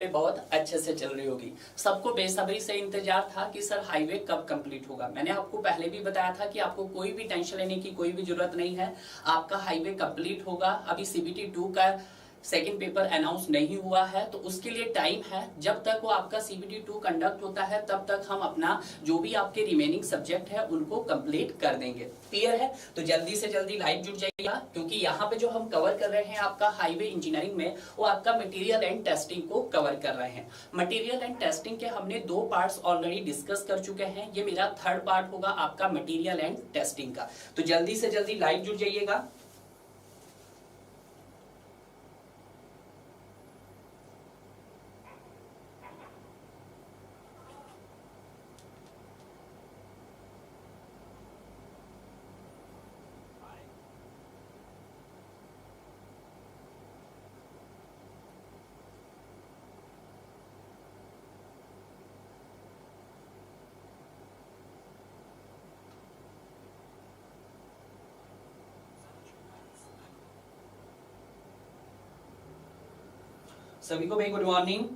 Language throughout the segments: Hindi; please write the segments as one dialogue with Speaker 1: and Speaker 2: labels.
Speaker 1: बहुत अच्छे से चल रही होगी। सबको बेसब्री से इंतजार था कि सर हाईवे कब कंप्लीट होगा। मैंने आपको पहले भी बताया था कि आपको कोई भी टेंशन लेने की कोई भी जरूरत नहीं है, आपका हाईवे कंप्लीट होगा। अभी CBT 2 का सेकंड पेपर अनाउंस नहीं हुआ है, तो उसके लिए टाइम है। जब तक वो आपका CBT 2 कंडक्ट होता है तब तक हम अपना जो भी आपके रिमेनिंग सब्जेक्ट है उनको कंप्लीट कर देंगे। क्लियर है? तो जल्दी से जल्दी लाइव जुड़ जाइएगा, क्योंकि यहाँ पे जो हम कवर कर रहे हैं आपका हाईवे इंजीनियरिंग में, वो आपका मटेरियल एंड टेस्टिंग को कवर कर रहे हैं। मटेरियल एंड टेस्टिंग के हमने 2 पार्ट्स ऑलरेडी डिस्कस कर चुके हैं। ये मेरा 3rd पार्ट होगा आपका मटेरियल एंड टेस्टिंग का। तो जल्दी से जल्दी लाइव जुड़ जाइएगा। सभी को भाई गुड मॉर्निंग।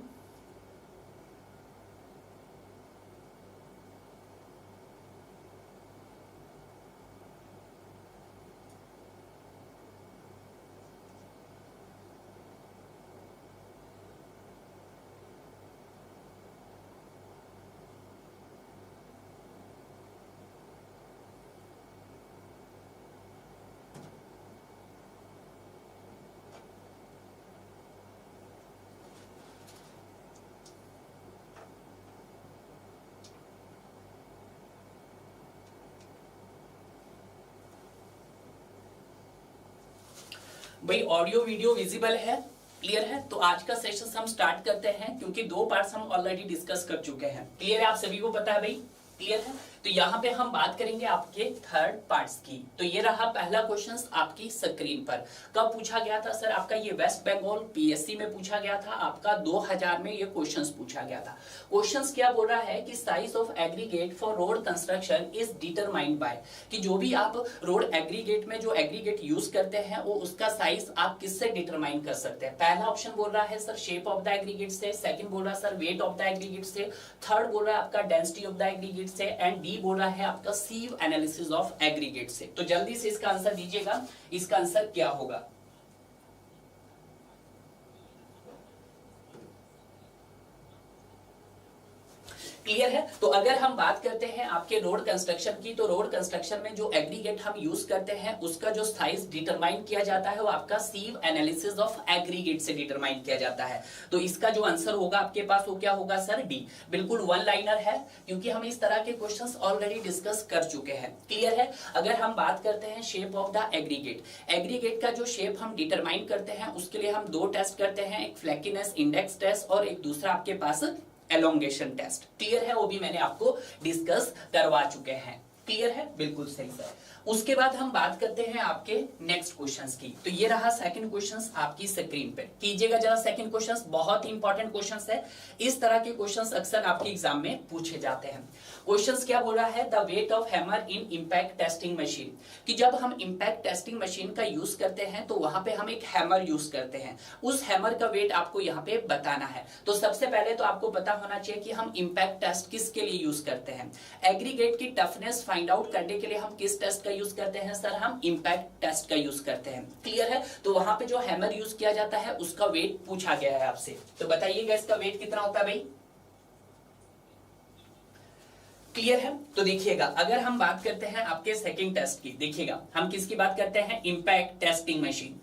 Speaker 1: भाई ऑडियो वीडियो विजिबल है, क्लियर है? तो आज का सेशन हम स्टार्ट करते हैं, क्योंकि 2 पार्ट्स हम ऑलरेडी डिस्कस कर चुके हैं। क्लियर है? आप सभी को पता है भाई, क्लियर है? तो यहाँ पे हम बात करेंगे आपके 3rd पार्ट्स की। तो ये रहा पहला क्वेश्चन आपकी स्क्रीन पर। कब पूछा गया था सर? आपका ये वेस्ट बंगाल PSC में पूछा गया था, आपका 2000 में ये क्वेश्चंस पूछा गया था। क्वेश्चंस क्या बोल रहा है कि size of aggregate for road construction is determined by, कि जो भी आप रोड एग्रीगेट में जो एग्रीगेट यूज करते हैं वो उसका साइज आप किससे डिटरमाइन कर सकते हैं। पहला ऑप्शन बोल रहा है sir shape of the aggregate से, सेकंड बोल रहा है sir weight of the aggregate से, थर्ड बोल रहा है आपका डेंसिटी ऑफ द एग्रीगेट से, एंड डी बोल रहा है आपका सीव एनालिसिस ऑफ एग्रीगेट से। तो जल्दी से इसका आंसर दीजिएगा, इसका आंसर क्या होगा? क्लियर है? तो अगर हम बात करते हैं आपके रोड कंस्ट्रक्शन की, तो रोड कंस्ट्रक्शन में जो एग्रीगेट हम यूज करते हैं उसका जो साइज डिटरमाइन किया जाता है वो आपका सीव एनालिसिस ऑफ एग्रीगेट से डिटरमाइन किया जाता है। तो इसका जो आंसर होगा आपके पास वो क्या होगा सर? डी। बिल्कुल 1 लाइनर है, क्योंकि हम इस तरह के क्वेश्चंस ऑलरेडी डिस्कस कर चुके हैं। क्लियर है? अगर हम बात करते हैं shape of the aggregate, aggregate का जो शेप हम डिटरमाइन करते हैं उसके लिए हम 2 टेस्ट करते हैं, एक फ्लैकीनेस इंडेक्स टेस्ट और एक दूसरा आपके पास एलोंगेशन टेस्ट। क्लियर है? वो भी मैंने आपको डिस्कस करवा चुके हैं। क्लियर है? बिल्कुल सही सर। उसके बाद हम बात करते हैं आपके नेक्स्ट क्वेश्चंस की। तो ये रहा सेकंड क्वेश्चंस आपकी स्क्रीन पे। कीजिएगा जरा सेकंड क्वेश्चंस, बहुत ही इंपॉर्टेंट क्वेश्चंस है। इस तरह के क्वेश्चंस अक्सर आपके एग्जाम में पूछे जाते हैं। क्वेश्चंस क्या बोल रहा है? The weight of hammer in impact testing machine, कि जब हम इंपैक्ट टेस्टिंग मशीन का यूज करते हैं तो वहां पे हम एक हैमर यूज करते हैं, उस हैमर का वेट आपको यहाँ पे बताना है। तो सबसे पहले तो आपको पता होना चाहिए कि हम इंपैक्ट टेस्ट किसके लिए यूज करते हैं। एग्रीगेट की टफनेस फाइंड आउट करने के लिए हम किस टेस्ट का यूज करते हैं सर? हम इंपैक्ट टेस्ट का यूज करते हैं। क्लियर है? तो वहां पे जो हैमर यूज किया जाता है उसका वेट पूछा गया है आपसे। तो बताइएगा इसका वेट कितना होता है भाई? क्लियर है? तो देखिएगा, अगर हम बात करते हैं आपके सेकंड टेस्ट की, देखिएगा हम किसकी बात करते हैं? Impact testing machine.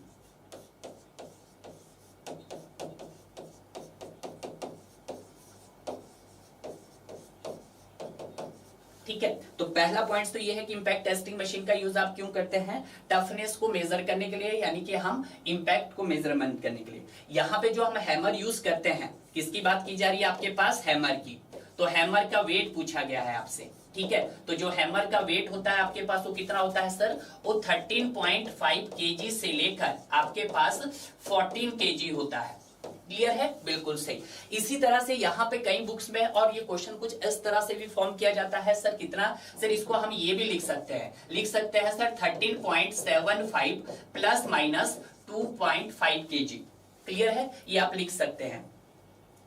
Speaker 1: ठीक है? तो पहला पॉइंट तो ये है कि इंपैक्ट टेस्टिंग मशीन का यूज आप क्यों करते हैं? टफनेस को मेजर करने के लिए, यानी कि हम इंपैक्ट को मेजरमेंट करने के लिए। यहां पे जो हम हैमर यूज करते हैं, किसकी बात की जा रही है आपके पास? हैमर की। तो हैमर का वेट पूछा गया है आपसे। ठीक है? तो जो हैमर का वेट होता है आपके पास वो कितना होता है सर? वो 13.5 kg से लेकर आपके पास 14 kg होता है। क्लियर है? बिल्कुल सही। इसी तरह से यहाँ पे कई बुक्स में और ये क्वेश्चन कुछ इस तरह से भी फॉर्म किया जाता है सर, कितना सर? इसको हम ये भी लिख सकते हैं sir 13.75 plus minus 2.5 kg। Clear है? ये आप लिख सकते हैं।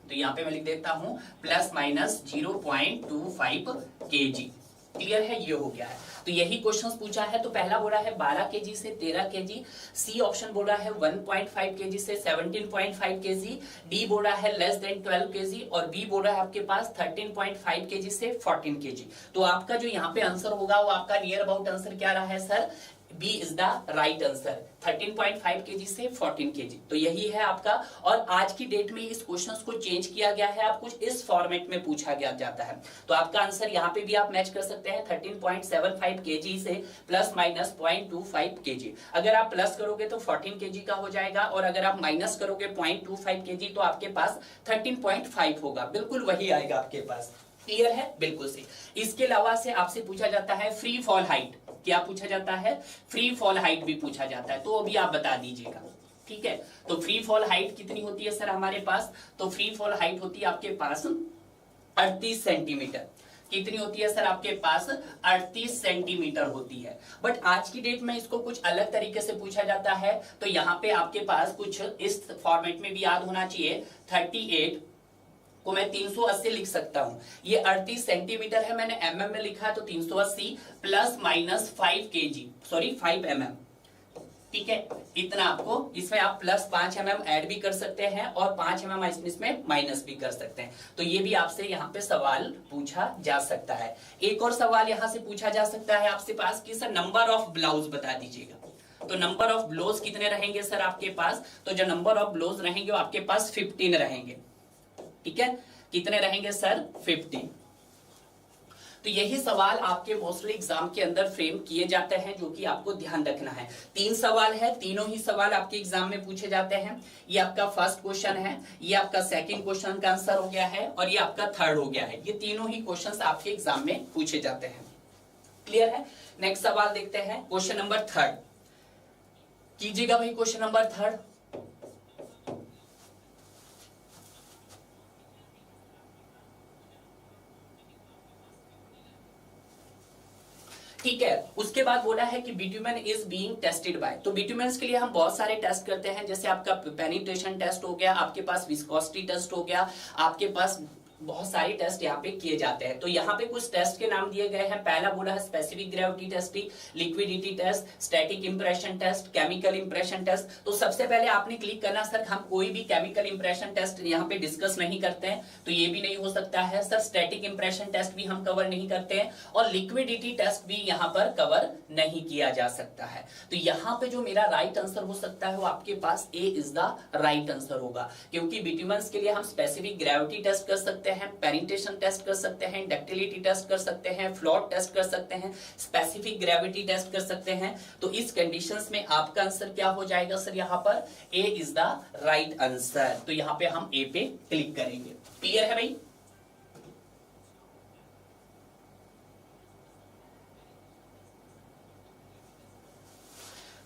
Speaker 1: तो यहाँ पे मैं लिख देता हूं प्लस माइनस 0.25 kg। क्लियर है, ये हो गया है। तो यही क्वेश्चंस पूछा है। तो पहला बोला है 12 केजी से 13 केजी, सी ऑप्शन बोल रहा है 1.5 केजी से 17.5 केजी, डी बोल रहा है लेस देन 12 केजी, और बी बोल रहा है आपके पास 13.5 केजी से 14 केजी। तो आपका जो यहाँ पे आंसर होगा वो आपका नियर अबाउट आंसर क्या रहा है sir? B is the right answer, 13.5 kg से 14 केजी। तो यही है आपका। और आज की डेट में इस क्वेश्चंस को चेंज किया गया है, आप कुछ इस फॉर्मेट में पूछा गया जाता है। तो आपका आंसर यहाँ पे भी आप मैच कर सकते हैं 13.75 केजी से प्लस माइनस 0.25 केजी। अगर आप प्लस करोगे तो 14 केजी का हो जाएगा, और अगर आप माइनस करोगे 0.25 केजी तो आपके पास 13.5 होगा। बिल्कुल वही आएगा आपके पास। क्लियर है, बिल्कुल सही। इसके अलावा से आपसे पूछा जाता है फ्री फॉल हाइट। क्या पूछा जाता है? फ्री फॉल हाइट भी पूछा जाता है, तो अभी आप बता दीजिएगा। ठीक है, तो फ्री फॉल हाइट कितनी होती है सर हमारे पास? तो फ्री फॉल हाइट होती है आपके पास 38 सेंटीमीटर। कितनी होती है सर आपके पास? 38 सेंटीमीटर होती है। बट आज की डेट में इसको कुछ अलग तरीके से पूछा जाता है। तो यहाँ पे आपके पास कुछ इस फॉर्मेट में भी याद होना चाहिए। 38 को मैं 380 लिख सकता हूं। ये 38 सेंटीमीटर है, मैंने mm में लिखा है, तो 380 plus minus 5 KG, sorry 5 mm। ठीक है, इतना आपको, इसमें आप प्लस 5 mm ऐड भी कर सकते हैं और 5 mm इसमें माइनस भी कर सकते हैं। तो ये भी आपसे यहाँ पे सवाल पूछा जा सकता है। एक और सवाल यहाँ से पूछा जा सकता है आपसे पास कि सर नंबर ऑफ ब्लाउज बता दीजिएगा। तो नंबर ऑफ ब्लाउज कितने रहेंगे सर आपके पास? तो जो नंबर ऑफ ब्लाउज रहेंगे वो आपके पास 15 रहेंगे। ठीक है, कितने रहेंगे सर? 50। तो यही सवाल आपके मोस्टली एग्जाम के अंदर फ्रेम किए जाते हैं, जो कि आपको ध्यान रखना है। 3 सवाल है, तीनों ही सवाल आपके एग्जाम में पूछे जाते हैं। ये आपका फर्स्ट क्वेश्चन है, ये आपका सेकंड क्वेश्चन का आंसर हो गया है, और ये आपका थर्ड हो गया है। ये तीनों ही क्वेश्चंस आपके एग्जाम में पूछे जाते हैं। क्लियर है? नेक्स्ट सवाल देखते हैं, क्वेश्चन नंबर 3 कीजिएगा भाई। क्वेश्चन नंबर 3 ठीक है। उसके बाद बोला है कि बिट्यूमेन इज बीइंग टेस्टेड बाय। तो बिट्यूमेंस के लिए हम बहुत सारे टेस्ट करते हैं, जैसे आपका पेनिट्रेशन टेस्ट हो गया, आपके पास विस्कोसिटी टेस्ट हो गया, आपके पास बहुत सारे टेस्ट यहाँ पे किए जाते हैं। तो यहाँ पे कुछ टेस्ट के नाम दिए गए हैं। पहला बोला है specific gravity test, liquidity test, static impression test, chemical impression test. तो सबसे पहले आपने क्लिक करना सर हम कोई भी केमिकल इंप्रेशन टेस्ट यहाँ पे डिस्कस नहीं करते हैं, तो ये भी नहीं हो सकता है सर। स्टैटिक इंप्रेशन टेस्ट भी हम कवर नहीं करते हैं, और लिक्विडिटी टेस्ट भी यहाँ पर कवर नहीं किया जा सकता है। तो यहाँ पे जो मेरा राइट आंसर हो सकता है वो आपके पास A is the right answer होगा, क्योंकि बिट्यूमेंस के लिए हम स्पेसिफिक ग्रेविटी टेस्ट कर सकते हैं, पेनिट्रेशन टेस्ट कर सकते हैं, डक्टिलिटी टेस्ट कर सकते हैं, फ्लोट टेस्ट कर सकते हैं, स्पेसिफिक ग्रेविटी टेस्ट कर सकते हैं। तो इस कंडीशंस में आपका आंसर क्या हो जाएगा सर? यहाँ पर A is the right answer. तो यहाँ पे हम ए पे क्लिक करेंगे। क्लियर है भाई?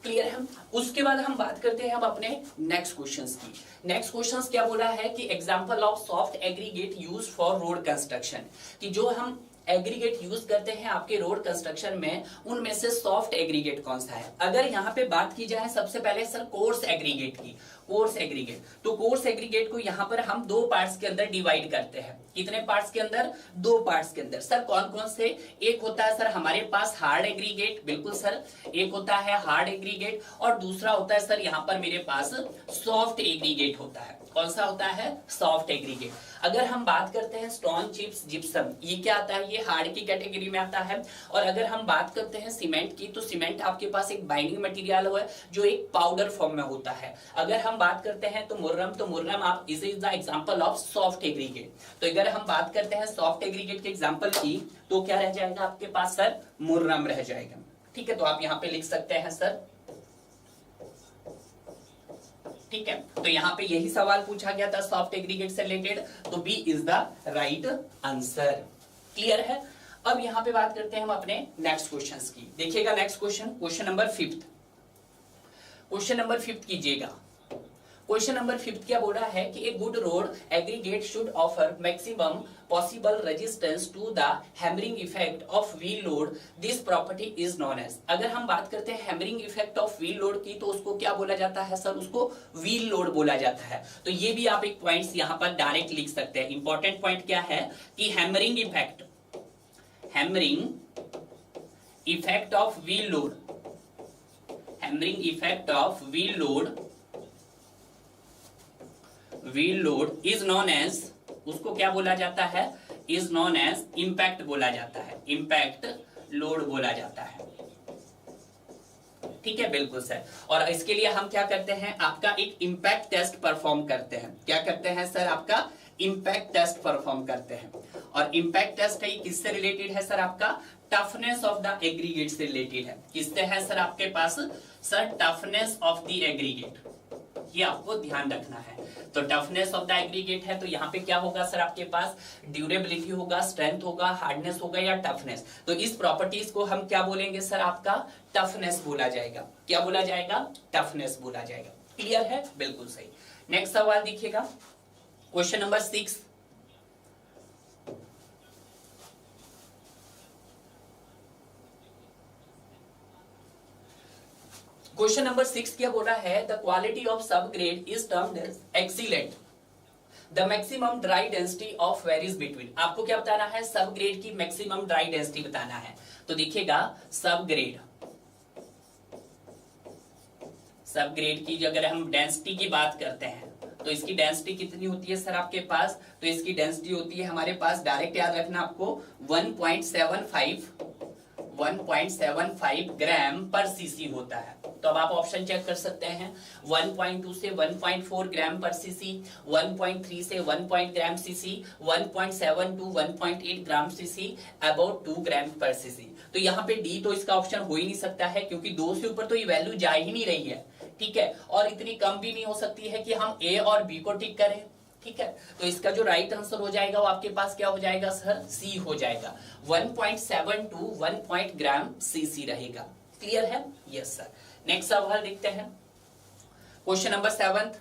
Speaker 1: क्लियर है? उसके बाद हम बात करते हैं हम अपने नेक्स्ट क्वेश्चंस की। नेक्स्ट क्वेश्चंस क्या बोला है कि example of soft aggregate use for road construction, कि जो हम एग्रीगेट यूज करते हैं आपके रोड कंस्ट्रक्शन में, उनमें से सॉफ्ट एग्रीगेट कौन सा है? अगर यहाँ पे बात की जाए सबसे पहले सर कोर्स एग्रीगेट की, कोर्स एग्रीगेट, तो कोर्स एग्रीगेट को यहाँ पर हम 2 पार्ट्स के अंदर डिवाइड करते हैं। कितने पार्ट्स के अंदर? 2 पार्ट्स के अंदर। सर कौन कौन से? एक होता है सर हमारे पास हार्ड एग्रीगेट, बिल्कुल सर, एक होता है हार्ड एग्रीगेट, और दूसरा होता है सर यहाँ पर मेरे पास सॉफ्ट एग्रीगेट होता है। कौन सा होता है? Soft aggregate. अगर हम बात करते हैं स्टोन चिप्स जिप्सम, ये क्या आता है? ये हार्ड की कैटेगरी में आता है। और अगर हम बात करते हैं सीमेंट की, तो सीमेंट आपके पास एक बाइंडिंग मटेरियल है जो एक पाउडर फॉर्म में होता है। अगर हम बात करते हैं तो मुर्रम आप is the example of soft aggregate. तो अगर हम बात करते हैं सॉफ्ट एग्रीगेट के एग्जांपल की, तो क्या रह जाएगा आपके पास सर? मुर्रम रह जाएगा। ठीक है, तो आप यहाँ पे लिख सकते हैं सर। ठीक है, तो यहाँ पे यही सवाल पूछा गया था सॉफ्ट एग्रीगेट से रिलेटेड, तो B is the right answer. Clear है? अब यहाँ पे बात करते हैं हम अपने नेक्स्ट क्वेश्चंस की। देखिएगा next question, question number 5। Question number 5 कीजिएगा। क्वेश्चन नंबर 5 क्या बोला है कि a good road aggregate should offer maximum possible resistance to the hammering effect of wheel load, this property is known as. अगर हम बात करते हैं hammering effect of wheel load की तो उसको क्या बोला जाता है सर, उसको व्हील लोड बोला जाता है। तो ये भी आप एक पॉइंट्स यहां पर डायरेक्ट लिख सकते हैं। इंपॉर्टेंट पॉइंट क्या है कि hammering effect of wheel load, hammering effect of wheel load is known as, उसको क्या बोला जाता है, इज नोन एज इंपैक्ट बोला जाता है, इंपैक्ट लोड बोला जाता है। ठीक है, बिल्कुल सर। और इसके लिए हम क्या करते हैं, आपका एक इंपैक्ट टेस्ट परफॉर्म करते हैं। क्या करते हैं सर, आपका इंपैक्ट टेस्ट परफॉर्म करते हैं। और इंपैक्ट टेस्ट है किससे रिलेटेड है सर, आपका टफनेस ऑफ द एग्रीगेट से रिलेटेड है। किससे है सर आपके पास, sir toughness of the aggregate, ये आपको ध्यान रखना है। तो टफनेस ऑफ द एग्रीगेट है तो यहाँ पे क्या होगा सर, आपके पास ड्यूरेबिलिटी होगा, स्ट्रेंथ होगा, हार्डनेस होगा या टफनेस। तो इस प्रॉपर्टीज को हम क्या बोलेंगे सर, आपका टफनेस बोला जाएगा। क्या बोला जाएगा, टफनेस बोला जाएगा। क्लियर है, बिल्कुल सही। नेक्स्ट सवाल देखिएगा, क्वेश्चन नंबर 6। क्वेश्चन नंबर 6 क्या बोला है, the quality of sub grade is termed as excellent, the maximum dry density of varies between. आपको क्या बताना है, सब ग्रेड की मैक्सिमम ड्राई डेंसिटी बताना है। तो देखिएगा सब ग्रेड की अगर हम डेंसिटी की बात करते हैं तो इसकी डेंसिटी कितनी होती है सर आपके पास, तो इसकी डेंसिटी होती है हमारे पास, डायरेक्ट याद रखना आपको, 1.75 ग्राम पर सीसी होता है। तो अब आप ऑप्शन चेक कर सकते हैं, 1.2 से 1.4 ग्राम पर सीसी, 1.3 से 1 gram cc, 1.7 to 1.8 gram cc, about 2 gram per cc. तो यहाँ पे डी तो इसका ऑप्शन हो ही नहीं सकता है, क्योंकि 2 से ऊपर तो ये वैल्यू जा ही नहीं रही है। ठीक है, और इतनी कम भी नहीं हो सकती है कि हम ए और बी को टिक करें। ठीक है, तो इसका जो राइट आंसर हो जाएगा वो आपके पास क्या हो जाएगा सर, सी हो जाएगा। 1.7 टू 1 ग्राम सीसी रहेगा। क्लियर है, यस सर। नेक्स्ट सवाल देखते हैं, क्वेश्चन नंबर 7।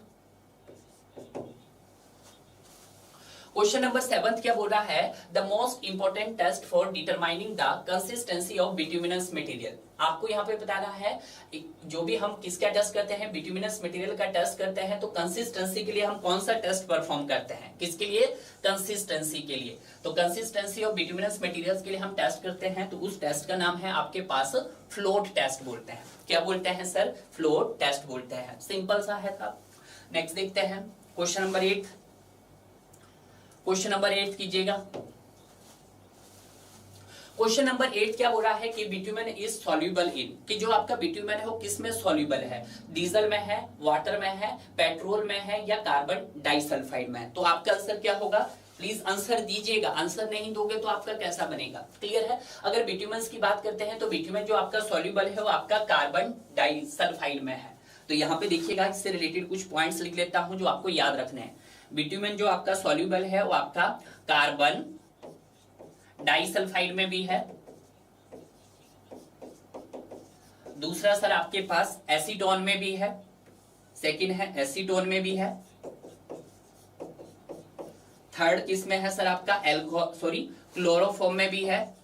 Speaker 1: क्वेश्चन नंबर 7 क्या बोल रहा है, the most important test for determining the consistency of bituminous material. आपको यहाँ पे बताना है, जो भी हम किसका टेस्ट करते हैं, बिट्यूमिनस मटेरियल का टेस्ट करते हैं, तो कंसिस्टेंसी के लिए हम कौन सा टेस्ट परफॉर्म करते हैं, किसके लिए, कंसिस्टेंसी के लिए। तो कंसिस्टेंसी ऑफ बिट्यूमिनस मटेरियल्स के लिए हम टेस्ट करते हैं, तो उस टेस्ट का नाम है आपके पास फ्लोट टेस्ट बोलते हैं। क्या बोलते हैं सर, फ्लोट टेस्ट बोलते हैं। सिंपल सा है था। नेक्स्ट देखते हैं क्वेश्चन नंबर 8। क्वेश्चन नंबर 8 कीजिएगा। क्वेश्चन नंबर 8 क्या बोल रहा है कि बिट्यूमेन इज सॉल्युबल इन, कि जो आपका बिट्यूमेन है वो किस में सॉल्युबल है, डीजल में है, वाटर में है, पेट्रोल में है या कार्बन डाइसल्फाइड में है। तो आपका आंसर क्या होगा, प्लीज आंसर दीजिएगा, आंसर नहीं दोगे तो आपका कैसा बनेगा। क्लियर है, अगर बिट्यूमेन की बात करते हैं तो बिट्यूमेन जो आपका सॉल्युबल है वो आपका कार्बन डाइसल्फाइड में है। तो यहाँ पे देखिएगा, इससे रिलेटेड कुछ पॉइंट्स लिख लेता हूं जो आपको याद रखने हैं। बिट्यूमेन जो आपका सॉल्युबल है वो आपका कार्बन डाइसल्फाइड में भी है। दूसरा सर आपके पास एसीटोन में भी है, सेकंड है एसीटोन में भी है। थर्ड किसमें है सर आपका क्लोरोफॉर्म में भी है।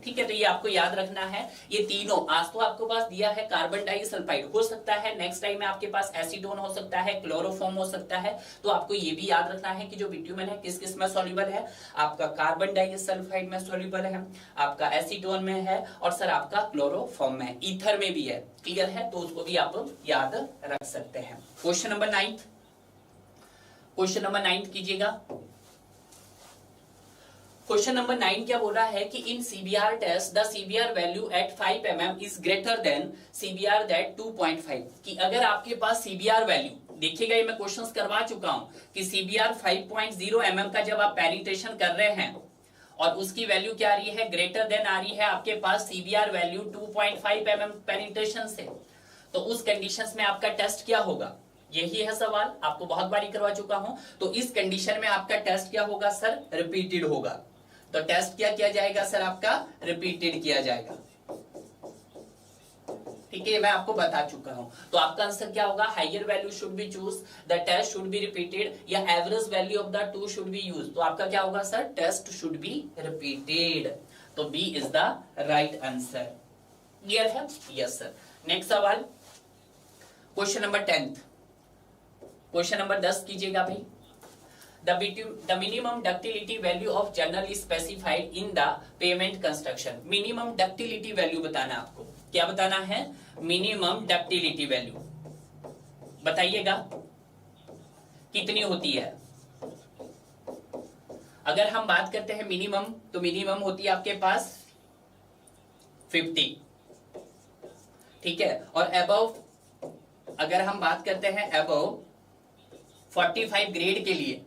Speaker 1: ठीक है, तो ये आपको याद रखना है। ये तीनों आज तो आपको पास दिया है कार्बन डाइसल्फाइड, हो सकता है नेक्स्ट टाइम में आपके पास एसीटोन हो सकता है, क्लोरोफॉर्म हो सकता है। तो आपको ये भी याद रखना है कि जो बिट्यूमेन है किस किस में सॉल्युबल है, आपका कार्बन डाइसल्फाइड में सॉल्युबल है, आपका एसीटोन में है और सर आपका क्लोरोफॉर्म में, ईथर में भी है। क्लियर है, तो उसको भी आप याद रख सकते हैं। क्वेश्चन नंबर 9, क्वेश्चन नंबर 9 कीजिएगा। क्वेश्चन नंबर 9 क्या बोल रहा है कि in CBR test the CBR value at 5 mm is greater than CBR that 2.5, कि अगर आपके पास सीबीआर वैल्यू, देखिएगा ये मैं क्वेश्चंस करवा चुका हूं कि सीबीआर 5.0 mm का जब आप पेनिट्रेशन कर रहे हैं और उसकी वैल्यू क्या आ रही है, ग्रेटर देन आ रही है आपके पास सीबीआर वैल्यू 2.5 mm पेनिट्रेशन से, तो उस कंडीशंस में आपका टेस्ट क्या होगा, यही है सवाल। आपको बहुत बारी करवा चुका हूं। तो इस कंडीशन में आपका टेस्ट क्या होगा सर, रिपीटेड होगा। तो टेस्ट क्या किया जाएगा सर, आपका रिपीटेड किया जाएगा। ठीक है, मैं आपको बता चुका हूं। तो आपका आंसर क्या होगा, higher value should be choose, the test should be repeated, या average value of the two should be use. तो आपका क्या होगा sir, test should be repeated. तो B is the right answer. Clear है? Yes sir. नेक्स्ट सवाल, question number 10th, question number 10 कीजिएगा भाई। The minimum ductility value of generally specified in the pavement construction। Minimum ductility value बताना आपको, क्या बताना है, मिनिमम डक्टिलिटी वैल्यू बताइएगा कितनी होती है। अगर हम बात करते हैं मिनिमम, तो मिनिमम होती है आपके पास 50, ठीक है। और अबव अगर हम बात करते हैं अबव 45 ग्रेड के लिए,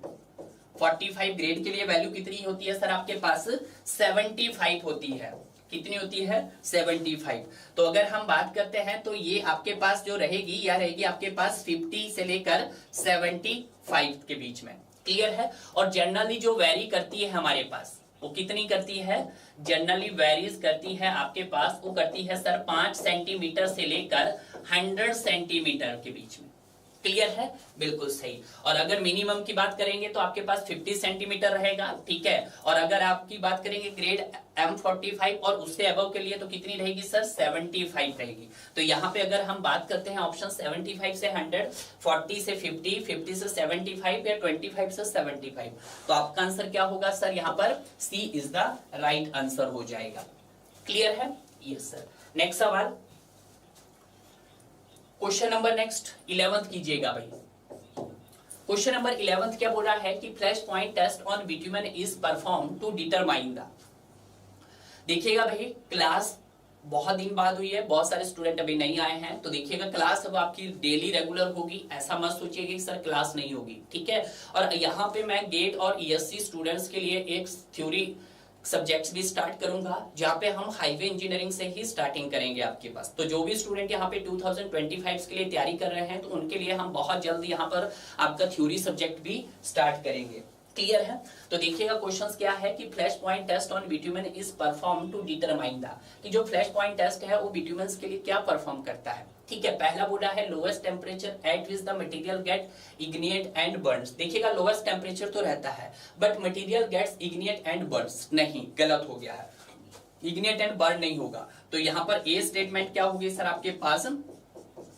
Speaker 1: 45 ग्रेड के लिए वैल्यू कितनी होती है सर आपके पास, 75 होती है। कितनी होती है, 75। तो अगर हम बात करते हैं तो ये आपके पास जो रहेगी, यह रहेगी आपके पास 50 से लेकर 75 के बीच में। क्लियर है? और जनरली जो वेरी करती है हमारे पास, वो कितनी करती है, जनरली वेरीज करती है आपके पास, वो करती है सर 5 सेंटीमीटर से लेकर 100 सेंटीमीटर के बीच में। क्लियर है? बिल्कुल सही। और अगर मिनिमम की बात करेंगे तो आपके पास 50 सेंटीमीटर रहेगा, ठीक है। और अगर आपकी बात करेंगे ग्रेड M45 और उससे अबव के लिए, तो कितनी रहेगी सर, 75 रहेगी। तो यहाँ पे अगर हम बात करते हैं ऑप्शन 75 से 100, 40 से 50, 50 से 75 या 25 से 75, तो आपका आंसर क्या होगा सर, यहाँ पर सी इज द राइट आंसर हो जाएगा। क्लियर है? Yes sir. नेक्स्ट सवाल, क्वेश्चन नंबर नेक्स्ट 11th कीजिएगा भाई। क्वेश्चन नंबर 11th क्या बोला है कि flash point test on bitumen is perform to determine the. देखिएगा भाई, क्लास बहुत दिन बाद हुई है, बहुत सारे स्टूडेंट अभी नहीं आए हैं, तो देखिएगा क्लास अब आपकी डेली रेगुलर होगी। ऐसा मत सोचिएगा कि सर क्लास नहीं होगी, ठीक है। और यहाँ पे मैं गेट और ईएससी स्टूडेंट्स के लिए एक थ्योरी सब्जेक्ट्स भी स्टार्ट करूंगा, जहां पे हम हाईवे इंजीनियरिंग से ही स्टार्टिंग करेंगे आपके पास। तो जो भी स्टूडेंट यहाँ पे 2025 के लिए तैयारी कर रहे हैं, तो उनके लिए हम बहुत जल्द यहाँ पर आपका थ्योरी सब्जेक्ट भी स्टार्ट करेंगे। क्लियर है? तो देखिएगा क्वेश्चंस क्या है कि flash point test on bitumen is perform to determine the, कि जो फ्लैश पॉइंट टेस्ट है वो बिटुमेन्स के लिए क्या परफॉर्म करता है, ठीक है। पहला बोला है lowest temperature at which the material get ignite and burns. देखिएगा लोएस्ट टेम्परेचर तो रहता है, but material gets ignite and burns, नहीं, गलत हो गया है, इग्निएट एंड बर्न नहीं होगा। तो यहाँ पर ए स्टेटमेंट क्या होगी सर आपके पास,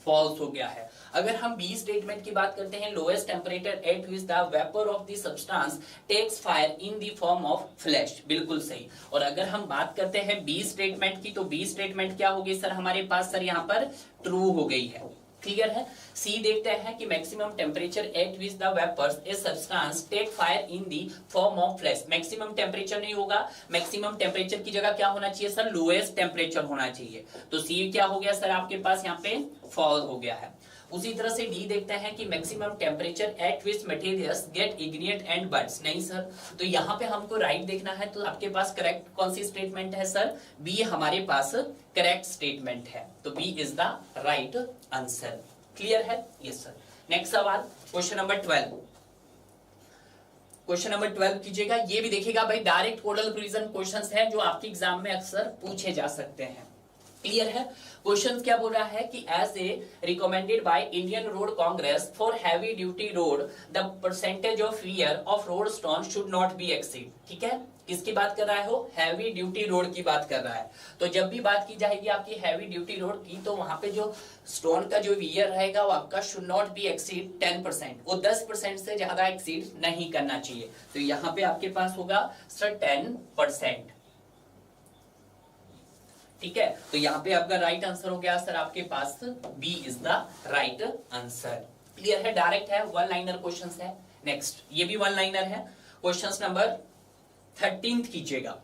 Speaker 1: फॉल्स हो गया है। अगर हम बी स्टेटमेंट की बात करते हैं, lowest temperature at which the vapour of the substance takes fire in the form of flash, बिल्कुल सही। और अगर हम बात करते हैं बी स्टेटमेंट की, तो बी स्टेटमेंट क्या होगी सर हमारे पास, सर यहाँ पर ट्रू हो गई है। क्लियर है? सी देखते हैं कि maximum temperature at which the vapours a substance take fire in the form of flash. Maximum temperature नहीं होगा, मैक्सिमम टेम्परेचर की जगह क्या होना चाहिए सर, लोएस्ट टेम्परेचर होना चाहिए। तो सी क्या हो गया सर आपके पास यहाँ पे, फॉल हो गया है। उसी तरह से डी देखते हैं कि maximum temperature at which materials get ignite and burns, नहीं सर। तो यहाँ पे हमको राइट देखना है, तो आपके पास करेक्ट कौन सी स्टेटमेंट है सर, बी हमारे पास करेक्ट स्टेटमेंट है। तो B is the right answer. Clear है? Yes sir. नेक्स्ट सवाल, क्वेश्चन नंबर 12। क्वेश्चन नंबर 12 कीजिएगा। ये भी देखिएगा भाई, डायरेक्ट कोडल प्रिजन क्वेश्चंस हैं जो आपके एग्जाम में अक्सर पूछे जा सकते हैं। क्लियर है? क्वेश्चन क्या बोल रहा है कि as a recommended by Indian Road Congress for heavy duty road the percentage of wear of road stone should not be exceed. ठीक है, किसकी बात कर रहा है वो, हैवी ड्यूटी रोड की बात कर रहा है। तो जब भी बात की जाएगी आपकी हैवी ड्यूटी रोड की, तो वहां पे जो स्टोन का जो वियर रहेगा वो आपका शुड नॉट बी एक्सीड 10%, वो 10% से ज्यादा एक्सीड नहीं करना चाहिए। तो यहाँ पे आपके पास होगा सर 10%। ठीक है, तो यहाँ पे आपका राइट आंसर हो गया सर आपके पास B is the right answer. Clear है? डायरेक्ट है, वन लाइनर क्वेश्चन है। नेक्स्ट, ये भी वन लाइनर है। क्वेश्चन नंबर 13 कीजिएगा।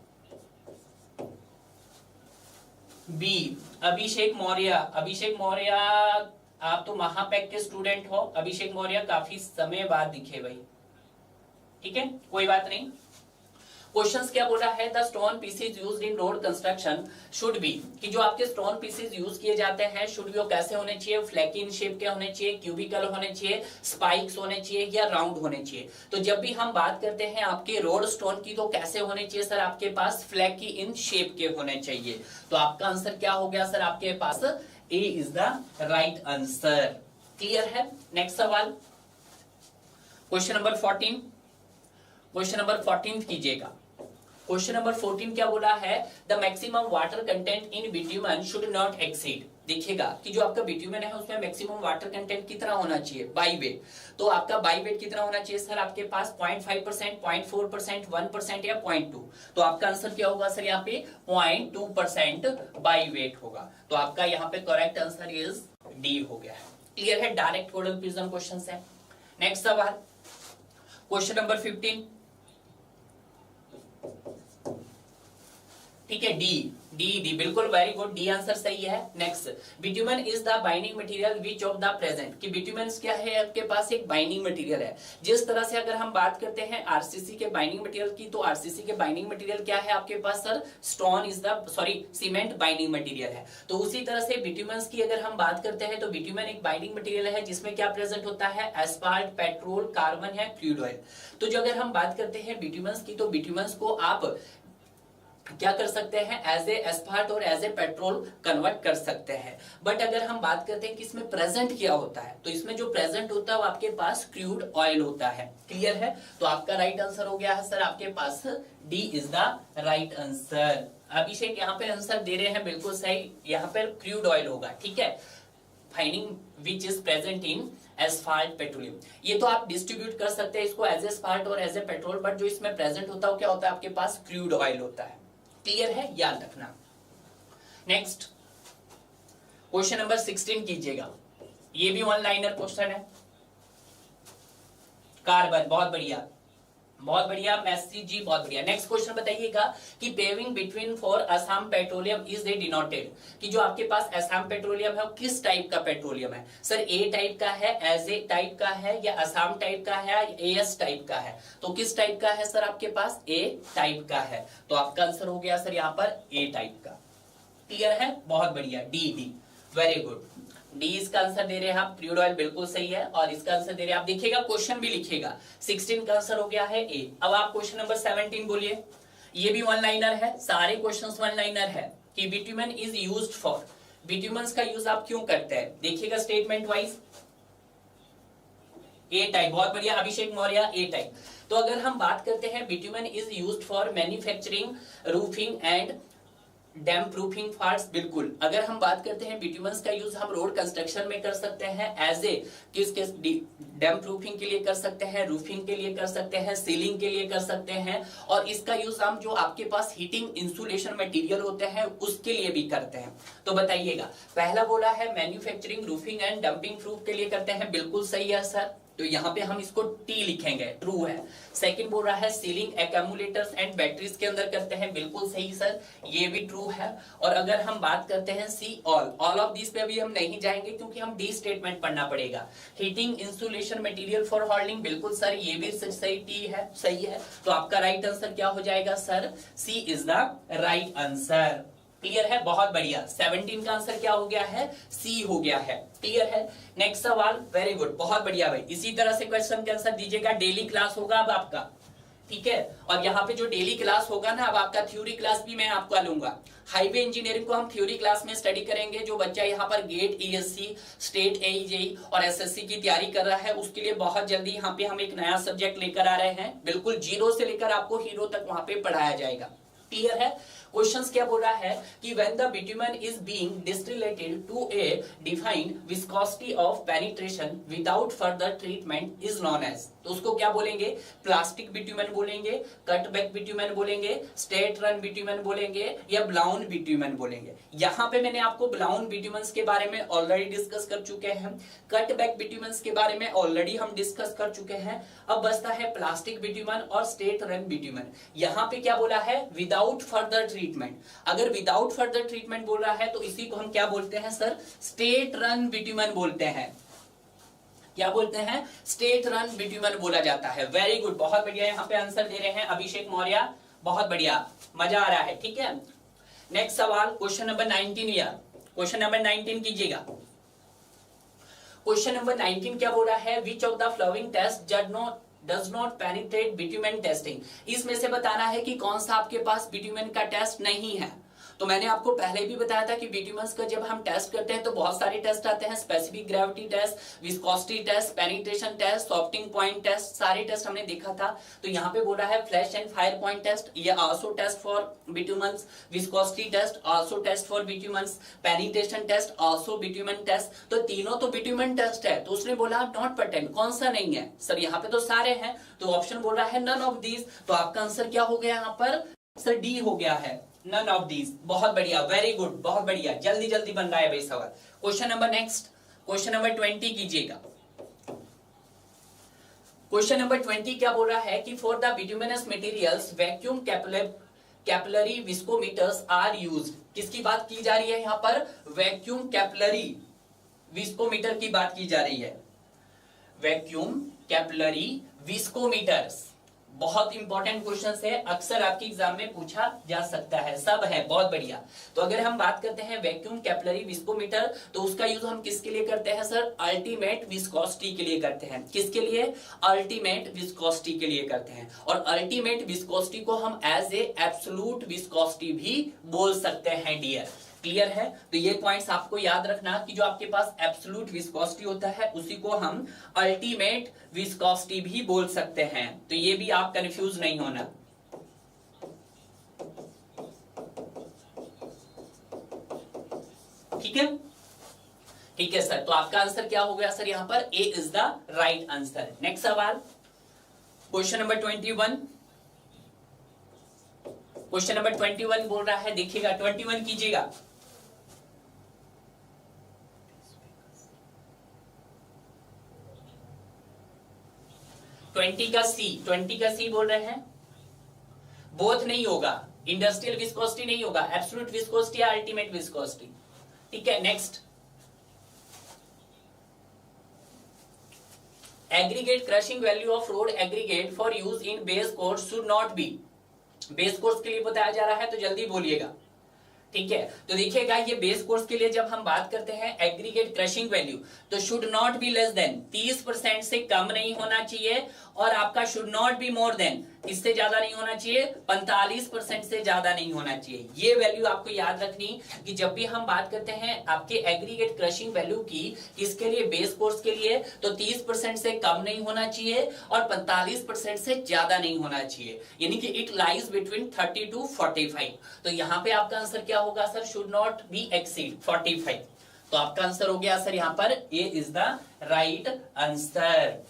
Speaker 1: बी, अभिषेक मौर्य। अभिषेक मौर्य, आप तो महापैक के स्टूडेंट हो। अभिषेक मौर्य काफी समय बाद दिखे भाई, ठीक है, कोई बात नहीं। क्वेश्चंस क्या बोल रहा है, the stone pieces used in road construction should be, कि जो आपके स्टोन पीसेज यूज किए जाते हैं शुड बी, वो कैसे होने चाहिए, फ्लैकी इन शेप के होने चाहिए, क्यूबिकल होने चाहिए, स्पाइक्स होने चाहिए या राउंड होने चाहिए। तो जब भी हम बात करते हैं आपके रोड स्टोन की, तो कैसे होने चाहिए सर आपके पास, फ्लैकी इन शेप के होने चाहिए। तो आपका आंसर क्या हो गया सर आपके पास, A is the right answer. Clear है? नेक्स्ट सवाल क्वेश्चन नंबर 14। क्वेश्चन नंबर 14 कीजिएगा। क्वेश्चन नंबर 14 क्या बोला है? The maximum water content in bitumen should not exceed. देखिएगा कि जो आपका बिट्यूमन है उसमें मैक्सिमम वाटर कंटेंट कितना होना चाहिए बाई वेट। तो आपका बाई वेट कितना होना चाहिए सर? आपके पास 0.5%, 0.4%, 1% या 0.2। तो आपका आंसर क्या होगा सर? यहाँ पे 0.2% बाई वेट होगा। तो आपका यहाँ पे करेक्ट आंसर इज डी हो गया है। क्लियर है? डायरेक्ट कोडल प्रिज्म क्वेश्चन है। नेक्स्ट सवाल क्वेश्चन नंबर 15। ठीक है, डी बिल्कुल वेरी गुड, डी आंसर सही है। Next, bitumen is the binding material which of the present. कि बिट्यूमन क्या है? आपके पास एक बाइंडिंग मटेरियल है। जिस तरह से अगर हम बात करते हैं आरसीसी के बाइंडिंग मटेरियल की, तो आरसीसी के बाइंडिंग मटेरियल क्या है आपके पास सर? सीमेंट बाइंडिंग मटेरियल है। तो उसी तरह से बिट्यूमन की अगर हम बात करते हैं तो बिट्यूमन एक बाइंडिंग मटेरियल है जिसमें क्या प्रेजेंट होता है? एस्फाल्ट, पेट्रोल, कार्बन है, क्रूड ऑयल। तो जो अगर हम बात करते हैं बिट्यूमन की, तो बिट्यूमन को आप क्या कर सकते हैं? एज ए एस्फाल्ट और एज ए पेट्रोल कन्वर्ट कर सकते हैं। बट अगर हम बात करते हैं कि इसमें प्रेजेंट क्या होता है, तो इसमें जो प्रेजेंट होता है वो आपके पास क्रूड ऑयल होता है। क्लियर है? तो आपका राइट आंसर हो गया है सर आपके पास D is the right answer. Abhishek यहाँ पे आंसर दे रहे हैं बिल्कुल सही, यहाँ पर क्रूड ऑयल होगा। ठीक है, finding which is present in asphalt, petroleum. ये तो आप डिस्ट्रीब्यूट कर सकते हैं इसको एज एस्फाल्ट और एज ए पेट्रोल, बट जो इसमें प्रेजेंट होता है क्या होता है? आपके पास क्रूड ऑयल होता है। क्लियर है? याद रखना। नेक्स्ट क्वेश्चन नंबर 16 कीजिएगा। ये भी वन लाइनर क्वेश्चन है। कार्बन, बहुत बढ़िया बहुत बढ़िया। मैसी जी बहुत बढ़िया। नेक्स्ट क्वेश्चन बताइएगा कि paving between for Assam petroleum is a denoted. कि जो आपके पास असम पेट्रोलियम है वो किस टाइप का पेट्रोलियम है सर? ए टाइप का है, एज ए टाइप का है, या असम टाइप का है, एएस टाइप का है? तो किस टाइप का है सर आपके पास? ए टाइप का है। तो आपका आंसर हो गया सर यहाँ पर ए टाइप का। क्लियर है? बहुत बढ़िया, डी वेरी गुड। डी इसका आंसर दे रहे हैं आप, क्रूड ऑयल बिल्कुल सही है। और इसका आंसर दे रहे हैं आप, देखिएगा क्वेश्चन भी लिखिएगा। 16 का आंसर हो गया है ए। अब आप क्वेश्चन नंबर 17 बोलिए। ये भी वन लाइनर है, सारे क्वेश्चंस वन लाइनर है। कि बिट्यूमन इज यूज्ड फॉर, बिट्यूमन का यूज आप क्यों करते हैं? देखिएगा स्टेटमेंट वाइज। ए टाइप, बहुत बढ़िया अभिषेक मौर्य, ए टाइप। तो अगर हम बात करते हैं bitumen is used for manufacturing, roofing and damp proofing parts, बिल्कुल। अगर हम बात करते हैं बिट्यूमन का यूज हम रोड कंस्ट्रक्शन में कर सकते हैं एज ए किसके? डैम प्रूफिंग के लिए कर सकते हैं, रूफिंग के लिए कर सकते हैं, सीलिंग के लिए कर सकते हैं, और इसका यूज हम जो आपके पास हीटिंग इंसुलेशन मटेरियल होते हैं उसके लिए भी करते हैं। तो बताइएगा, पहला बोला है manufacturing, roofing and dumping proof के लिए करते हैं, बिल्कुल सही है सर। तो यहाँ पे हम इसको टी लिखेंगे, ट्रू है। सेकंड बोल रहा है सीलिंग एक्यूमुलेटर्स एंड बैटरीज के अंदर करते हैं, बिल्कुल सही सर, ये भी ट्रू है। और अगर हम बात करते हैं सी ऑल ऑफ दिस पे अभी हम नहीं जाएंगे क्योंकि हम डी स्टेटमेंट पढ़ना पड़ेगा। Heating insulation material for holding, बिल्कुल सर ये भी सही, टी है, सही है। तो आपका राइट आंसर क्या हो जाएगा sir? C is the right answer. Clear है? बहुत बढ़िया। 17 का आंसर क्या हो गया है? सी हो गया है। क्लियर है? नेक्स्ट सवाल, वेरी गुड, बहुत बढ़िया भाई। इसी तरह से क्वेश्चन के आंसर दीजिएगा। डेली क्लास होगा अब आपका, ठीक है। और यहाँ पे जो डेली क्लास होगा ना, अब आपका थ्योरी क्लास भी मैं आपका लूंगा। हाईवे इंजीनियरिंग को हम थ्योरी क्लास में स्टडी करेंगे। जो बच्चा यहाँ पर गेट, ईएससी, स्टेट एईजेई और एसएससी की तैयारी कर रहा है उसके लिए बहुत जल्दी यहाँ पे हम एक नया सब्जेक्ट लेकर आ रहे हैं। बिल्कुल जीरो से लेकर आपको हीरो तक वहां पे पढ़ाया जाएगा। क्लियर है? क्वेश्चंस क्या बोल रहा है कि when the bitumen is being distillated to a defined viscosity of penetration without further treatment is known as, तो उसको क्या बोलेंगे? प्लास्टिक बिट्यूमन बोलेंगे, कट बैक बिट्यूमन बोलेंगे, स्ट्रेट रन बिट्यूमन बोलेंगे, या ब्लाउन बिट्यूमन बोलेंगे। यहाँ पे मैंने आपको ब्लाउन बिट्यूमन के बारे में ऑलरेडी डिस्कस कर चुके हैं, कट बैक बिट्यूमन के बारे में ऑलरेडी हम डिस्कस कर चुके हैं। अब बचता है प्लास्टिक बिट्यूमन और स्ट्रेट रन बिट्यूमन। यहाँ पे क्या बोला है? Without further treatment. अगर विदाउट फर्दर ट्रीटमेंट बोल रहा है तो इसी को हम क्या बोलते हैं सर? स्ट्रेट रन बिट्यूमन बोलते हैं। क्या बोलते हैं? स्ट्रेट रन बिट्यूमन बोला जाता है। वेरी गुड, बहुत बढ़िया। यहाँ पे आंसर दे रहे हैं अभिषेक मौर्य, बहुत बढ़िया, मजा आ रहा है। ठीक है, नेक्स्ट सवाल क्वेश्चन नंबर 19 या क्वेश्चन नंबर 19 कीजिएगा। क्वेश्चन नंबर 19 क्या बोल रहा है? Which of the following test does not penetrate bitumen testing। इसमें से बताना है कि कौन सा आपके पास बिट्यूमेन का टेस्ट नहीं है। तो मैंने आपको पहले भी बताया था कि बिट्यूमन्स का जब हम टेस्ट करते हैं तो बहुत सारे टेस्ट आते हैं, specific gravity test, viscosity test, penetration test, softening point test, सारे टेस्ट हमने देखा था। तो यहाँ पे बोल रहा है flash and fire point test, ये also test for bitumens, viscosity test also test for bitumens, penetration test also bitumen test. तो तीनों तो बिट्यूमन टेस्ट है, तो उसने बोला नॉट पर्टेंट, कौन सा नहीं है सर? यहाँ पे तो सारे हैं, तो ऑप्शन बोल रहा है नन ऑफ दीज। तो आपका आंसर क्या हो गया यहाँ पर सर? डी हो गया है, नन ऑफ दीज। बहुत बढ़िया, वेरी गुड, बहुत बढ़िया, जल्दी जल्दी बन रहा है भाई सवाल। Question number next, question number 20 कीजिएगा। क्वेश्चन नंबर 20 क्या बोल रहा है कि for the bituminous materials vacuum capillary viscometers are used. किसकी बात की जा रही है यहाँ पर? वैक्यूम कैपिलरी विस्कोमीटर की बात की जा रही है। वैक्यूम कैपिलरी विस्कोमीटर्स बहुत इंपॉर्टेंट क्वेश्चन है, अक्सर आपके एग्जाम में पूछा जा सकता है, सब है, बहुत बढ़िया। तो अगर हम बात करते हैं वैक्यूम कैपिलरी विस्कोमीटर, तो उसका यूज हम किसके लिए करते हैं सर? अल्टीमेट विस्कोसिटी के लिए करते हैं। किसके लिए? अल्टीमेट विस्कोसिटी के लिए करते हैं। और अल्टीमेट विस्कोसिटी को हम एज ए एब्सोल्यूट विस्कोसिटी भी बोल सकते हैं डियर। क्लियर है? तो ये पॉइंट्स आपको याद रखना कि जो आपके पास एब्सोल्यूट विस्कोसिटी होता है उसी को हम अल्टीमेट विस्कोसिटी भी बोल सकते हैं। तो ये भी आप कंफ्यूज नहीं होना। ठीक है, ठीक है सर। तो आपका आंसर क्या हो गया सर? यहां पर A is the right answer. Next सवाल, क्वेश्चन नंबर 21। क्वेश्चन नंबर 21 बोल रहा है, देखिएगा 21 कीजिएगा। 20 का सी बोल रहे हैं। बोथ नहीं होगा, इंडस्ट्रियल विस्कोसिटी नहीं होगा, एब्सोल्यूट विस्कोसिटी या अल्टीमेट विस्कोसिटी। ठीक है, next, aggregate crushing value of road aggregate for use in base course should not B. Base course के लिए बताया जा रहा है, तो जल्दी बोलिएगा। ठीक है, तो देखिएगा ये बेस कोर्स के लिए जब हम बात करते हैं एग्रीगेट क्रशिंग वैल्यू, तो should not be less then 30% से कम नहीं होना चाहिए, और आपका should not be more than, इससे ज्यादा नहीं होना चाहिए, 45% से ज्यादा नहीं होना चाहिए। ये वैल्यू आपको याद रखनी कि जब भी हम बात करते हैं आपके एग्रीगेट क्रशिंग वैल्यू की, इसके लिए बेस कोर्स के लिए, तो 30% से कम नहीं होना चाहिए और 45% से ज्यादा नहीं होना चाहिए, यानी कि इट लाइज बिटवीन 30 to 45। तो यहाँ पे आपका आंसर क्या होगा sir? Should not be exceed 45। तो आपका आंसर हो गया सर यहाँ पर A is the right answer.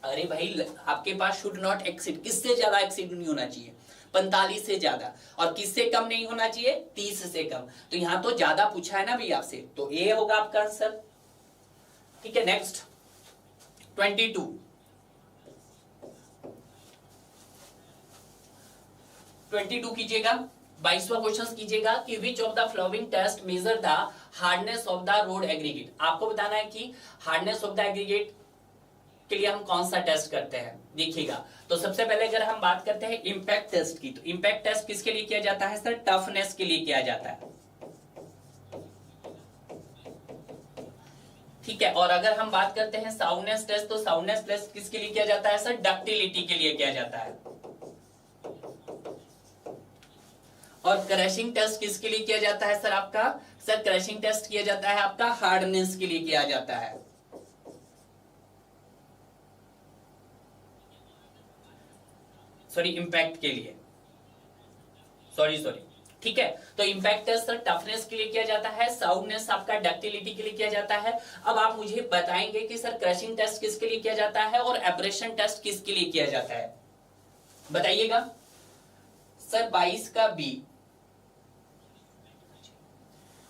Speaker 1: अरे भाई आपके पास शुड नॉट एक्सीड, किससे ज्यादा एक्सीड नहीं होना चाहिए? 45 से ज्यादा, और किससे कम नहीं होना चाहिए? 30 से कम। तो यहां तो ज्यादा पूछा है ना भी आपसे, तो ए होगा आपका आंसर। ठीक है, नेक्स्ट 22। 22 कीजिएगा, 22वां क्वेश्चन कीजिएगा कि which of the following test measure the hardness of the road aggregate. आपको बताना है कि हार्डनेस ऑफ द एग्रीगेट के लिए हम कौन सा टेस्ट करते हैं। देखिएगा, तो सबसे पहले अगर हम बात करते हैं इंपैक्ट टेस्ट की, तो इंपैक्ट टेस्ट किसके लिए किया जाता है सर? टफनेस के लिए किया जाता है। ठीक है, और अगर हम बात करते हैं साउंडनेस टेस्ट, तो साउंडनेस टेस्ट किसके लिए किया जाता है सर? डक्टिलिटी के लिए किया जाता है। और क्रशिंग टेस्ट किसके लिए किया जाता है सर? आपका सर क्रशिंग टेस्ट किया जाता है आपका हार्डनेस के लिए किया जाता है। सॉरी, इंपैक्ट के लिए, सॉरी। ठीक है, तो इंपैक्ट टेस्ट सर टफनेस के लिए किया जाता है, साउंडनेस आपका डक्टिलिटी के लिए किया जाता है। अब आप मुझे बताएंगे कि सर क्रशिंग टेस्ट किसके लिए किया जाता है और एब्रेशन टेस्ट किसके लिए किया जाता है, बताइएगा सर। 22 का बी,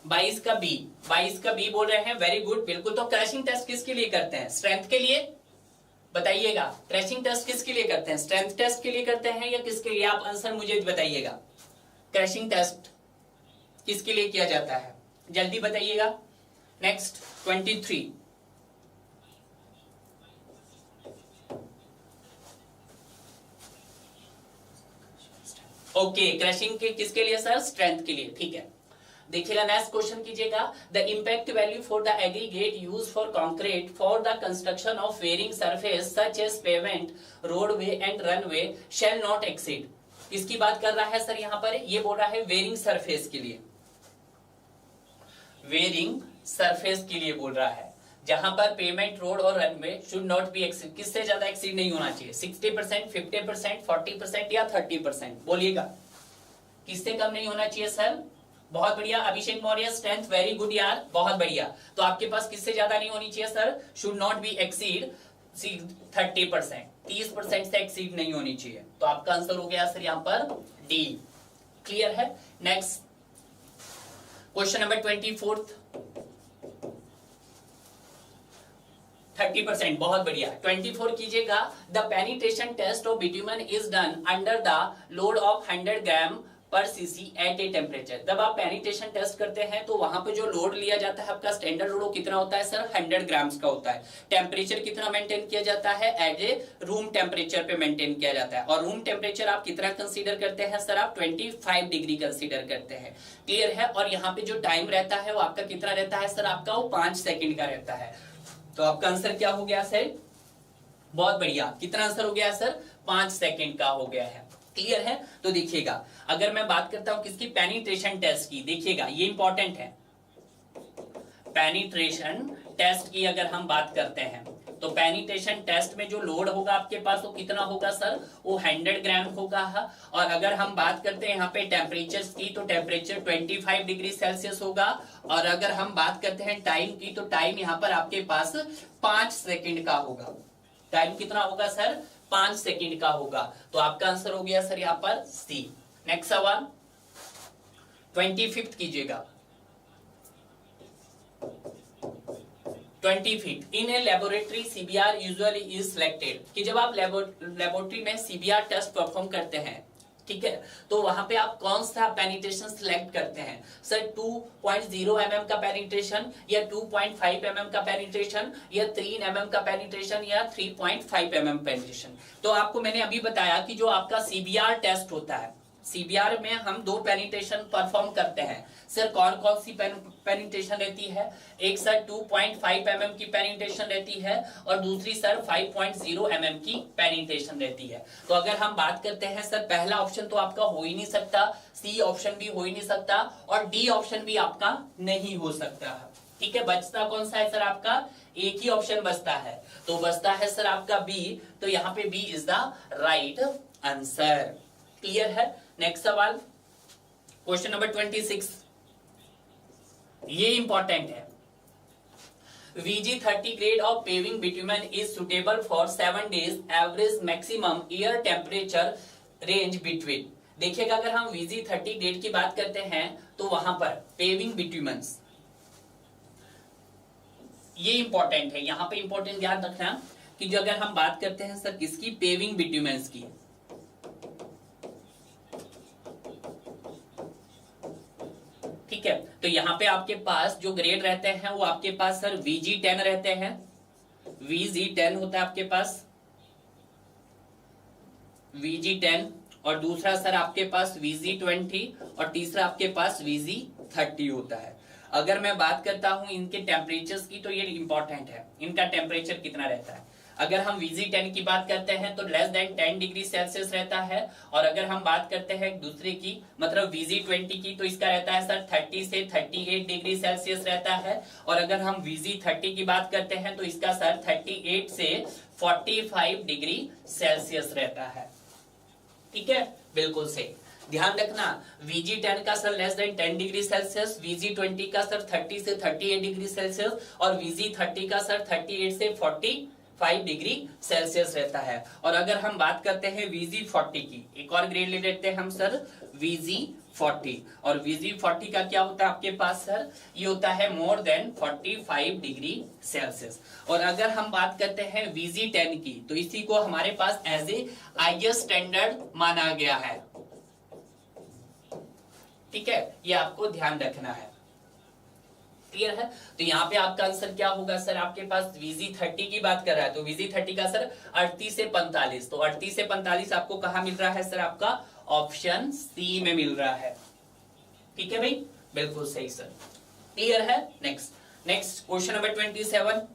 Speaker 1: 22 का बी बोल रहे हैं, वेरी गुड, बिल्कुल। तो क्रशिंग टेस्ट किसके लिए करते हैं? स्ट्रेंथ के लिए, बताइएगा। क्रशिंग टेस्ट किसके लिए करते हैं? स्ट्रेंथ टेस्ट के लिए करते हैं या किसके लिए? आप आंसर मुझे बताइएगा। क्रशिंग टेस्ट किसके लिए किया जाता है, जल्दी बताइएगा। नेक्स्ट 23। ओके, क्रशिंग के किसके लिए सर? स्ट्रेंथ के लिए। ठीक है, देखिएगा नेक्स्ट क्वेश्चन कीजिएगा। The impact value for the aggregate use for concrete for the construction of wearing surface such as pavement, roadway and runway shall not exceed. किसकी बात कर रहा है सर यहाँ पर? ये बोल रहा है वेयरिंग सरफेस के लिए, वेयरिंग सरफेस के लिए बोल रहा है, जहां पर पेमेंट रोड और runway should not be exceed, किससे ज्यादा एक्सीड नहीं होना चाहिए? 60%, 50%, 40% या 30%? बोलिएगा, किससे कम नहीं होना चाहिए सर? बहुत बढ़िया अभिषेक मौर्य, स्ट्रेंथ वेरी गुड यार, बहुत बढ़िया। तो आपके पास किससे ज्यादा नहीं होनी चाहिए sir? Should not be exceed 30%, 30% से एक्सीड नहीं होनी चाहिए। तो आपका आंसर हो गया सर यहाँ पर डी। क्लियर है? नेक्स्ट क्वेश्चन नंबर 24, 30%, बहुत बढ़िया। 24 कीजिएगा, the penetration test of bitumen is done under the load of 100 gram per cc eight a temperature. जब आप पेनिट्रेशन टेस्ट करते हैं तो वहां पे जो लोड लिया जाता है आपका स्टैंडर्ड लोड कितना होता है सर? 100 ग्राम्स का होता है। टेम्परेचर कितना मेंटेन किया जाता है? एज ए रूम टेम्परेचर पे मेंटेन किया जाता है। और रूम टेम्परेचर आप कितना कंसीडर करते हैं सर? आप 25 डिग्री कंसीडर करते हैं। क्लियर है? और यहाँ पे जो टाइम रहता है वो आपका कितना रहता है सर? आपका वो 5 सेकेंड का रहता है। तो आपका आंसर क्या हो गया सर? बहुत बढ़िया। कितना आंसर हो गया सर? 5 सेकेंड का हो गया है। क्लियर है? तो देखिएगा, अगर मैं बात करता हूं किसकी? पेनिट्रेशन टेस्ट की। देखिएगा ये इंपॉर्टेंट है, पेनिट्रेशन टेस्ट की अगर हम बात करते हैं तो पेनिट्रेशन टेस्ट में जो लोड होगा आपके पास वो कितना होगा सर? वो 100 ग्राम होगा। और अगर हम बात करते हैं यहाँ पे टेम्परेचर की तो टेम्परेचर 25 डिग्री सेल्सियस होगा। और अगर हम बात करते हैं टाइम की तो टाइम यहाँ पर आपके पास 5 सेकेंड का होगा। टाइम कितना होगा सर? 5 सेकेंड का होगा। तो आपका आंसर हो गया सर यहाँ पर सी। नेक्स्ट सवाल 25 कीजिएगा। 25 in a laboratory CBR usually is selected, कि जब आप लेबोरेटरी में सीबीआर टेस्ट परफॉर्म करते हैं, ठीक है, तो वहां पे आप कौन सा पेनिट्रेशन सिलेक्ट करते हैं सर? 2.0 mm का पेनिट्रेशन या 2.5 mm का पेनिट्रेशन या 3 mm का पेनिट्रेशन या 3.5 mm पेनिट्रेशन? तो आपको मैंने अभी बताया कि जो आपका सीबीआर टेस्ट होता है, सीबीआर में हम 2 पेनिट्रेशन परफॉर्म करते हैं सर। कौन कौन सी पेनिट्रेशन रहती है? एक सर 2.5 mm की पेनिट्रेशन रहती है और दूसरी सर 5.0 mm की पेनिट्रेशन रहती है। तो अगर हम बात करते हैं सर, पहला ऑप्शन तो आपका हो ही नहीं सकता, सी ऑप्शन भी हो ही नहीं सकता और डी ऑप्शन भी आपका नहीं हो सकता है। ठीक है, बचता कौन सा है सर? आपका एक ही ऑप्शन बचता है, तो बचता है सर आपका बी। तो यहाँ पे B is the right answer. Clear है? नेक्स्ट सवाल क्वेश्चन नंबर 26, ये इंपॉर्टेंट है। VG30 grade of paving bitumen is suitable for 7 days average maximum air temperature range between. देखिएगा, अगर हम VG30 ग्रेड की बात करते हैं तो वहां पर पेविंग बिट्यूमन्स, ये इंपॉर्टेंट है। यहां पे इंपॉर्टेंट ध्यान रखना कि जो अगर हम बात करते हैं सर किसकी? पेविंग बिट्यूमन्स की। ठीक है, तो यहाँ पे आपके पास जो ग्रेड रहते हैं वो आपके पास सर VG10 रहते हैं। VG10 होता है आपके पास, VG10, और दूसरा सर आपके पास VG20 और तीसरा आपके पास VG30 होता है। अगर मैं बात करता हूं इनके टेम्परेचर्स की तो ये इंपॉर्टेंट है, इनका टेम्परेचर कितना रहता है। अगर हम VG10 की बात करते हैं तो लेस देन 10 डिग्री सेल्सियस रहता है। और अगर हम बात करते हैं दूसरे की मतलब VG20 की तो इसका रहता है सर 30 से 38 डिग्री सेल्सियस रहता है। और अगर हम VG30 की बात करते हैं तो इसका सर 38 से 45 डिग्री सेल्सियस रहता है। ठीक है, बिल्कुल सही। ध्यान रखना, VG10 का sir less than 10 degree Celsius, VG20 का सर 30 से 38 डिग्री सेल्सियस और VG30 का सर 38 से 45 डिग्री सेल्सियस रहता है। और अगर हम बात करते हैं VG40 की, एक और ग्रेड ले लेते हैं हम सर VG40, और VG40 का क्या होता है आपके पास सर? ये होता है मोर देन 45 डिग्री सेल्सियस। और अगर हम बात करते हैं VG10 की तो इसी को हमारे पास एज ए IS स्टैंडर्ड माना गया है। ठीक है, ये आपको ध्यान रखना है। क्लियर है? तो यहाँ पे आपका आंसर क्या होगा सर? आपके पास VG30 की बात कर रहा है तो VG30 का सर 38 से 45, तो 38 से 45 आपको कहाँ मिल रहा है सर? आपका ऑप्शन सी में मिल रहा है। ठीक है भाई, बिल्कुल सही सर। क्लियर है? Next question number 27,